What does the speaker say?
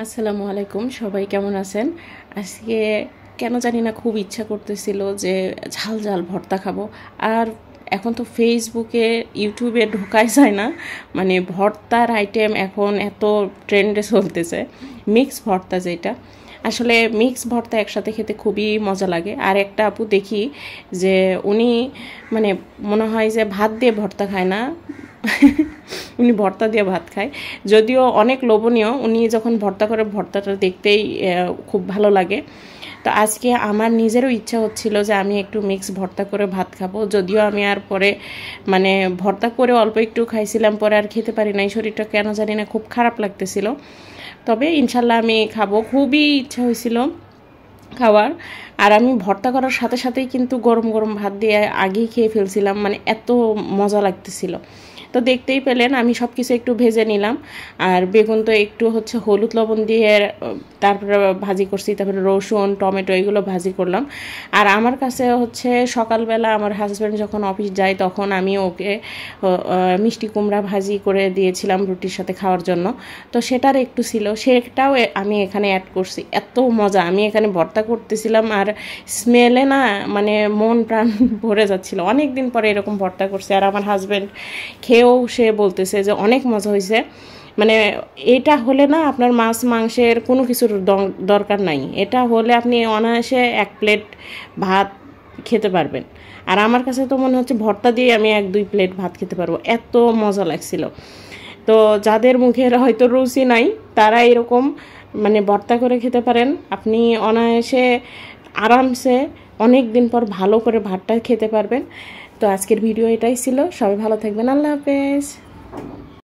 আসসালামু আলাইকুম, সবাই কেমন আছেন? আজকে কেন জানি না খুব ইচ্ছা করতেছিল যে ঝাল ঝাল ভর্তা খাবো। আর এখন তো ফেসবুকে ইউটিউবে ঢোকাই যায় না, মানে ভর্তার আইটেম এখন এত ট্রেন্ডে চলতেছে। মিক্স ভর্তা যেটা, আসলে মিক্স ভর্তা একসাথে খেতে খুবই মজা লাগে। আর একটা আপু দেখি যে উনি মানে মনে হয় যে ভাত দিয়ে ভর্তা খায় না, উনি ভর্তা দিয়ে ভাত খায়। যদিও অনেক লোভনীয়, উনি যখন ভর্তা করে ভর্তাটা দেখতেই খুব ভালো লাগে। তো আজকে আমার নিজেরও ইচ্ছা হচ্ছিল যে আমি একটু মিক্স ভর্তা করে ভাত খাবো। যদিও আমি আর পরে মানে ভর্তা করে অল্প একটু খাইছিলাম, পরে আর খেতে পারি নাই, শরীরটা কেন জানি না খুব খারাপ লাগতেছিল। তবে ইনশাল্লাহ আমি খাবো, খুবই ইচ্ছা হয়েছিল খাওয়ার। আর আমি ভর্তা করার সাথে সাথেই কিন্তু গরম গরম ভাত দিয়ে আগেই খেয়ে ফেলছিলাম, মানে এত মজা লাগতেছিল। তো দেখতেই পেলেন আমি সব কিছু একটু ভেজে নিলাম। আর বেগুন তো একটু হচ্ছে হলুদ লবণ দিয়ে তারপরে ভাজি করছি, তারপরে রসুন টমেটো এগুলো ভাজি করলাম। আর আমার কাছে হচ্ছে সকালবেলা আমার হাজব্যান্ড যখন অফিস যায় তখন আমি ওকে মিষ্টি কুমড়া ভাজি করে দিয়েছিলাম রুটির সাথে খাওয়ার জন্য। তো সেটার একটু ছিল, সেটাও আমি এখানে অ্যাড করছি। এত মজা, আমি এখানে ভর্তা করতেছিলাম আর স্মেলে না মানে মন প্রাণ ভরে যাচ্ছিল। অনেক দিন পরে এরকম ভর্তা করছে, আর আমার হাজব্যান্ড খেয়েও সে বলতেছে যে অনেক মজা হয়েছে। মানে এটা হলে না আপনার মাছ মাংসের কোনো কিছুর দরকার নাই, এটা হলে আপনি অনায়াসে 1 প্লেট ভাত খেতে পারবেন। আর আমার কাছে তো মনে হচ্ছে ভর্তা দিয়ে আমি 1-2 প্লেট ভাত খেতে পারবো, এত মজা লাগছিল। তো যাদের মুখের হয়তো রুচি নাই তারা এরকম মানে ভর্তা করে খেতে পারেন, আপনি অনায়াসে আরামসে অনেক দিন পর ভালো করে ভাতটা খেতে পারবেন। তো আজকের ভিডিও এটাই ছিল, সবাই ভালো থাকবেন, আল্লাহ হাফেজ।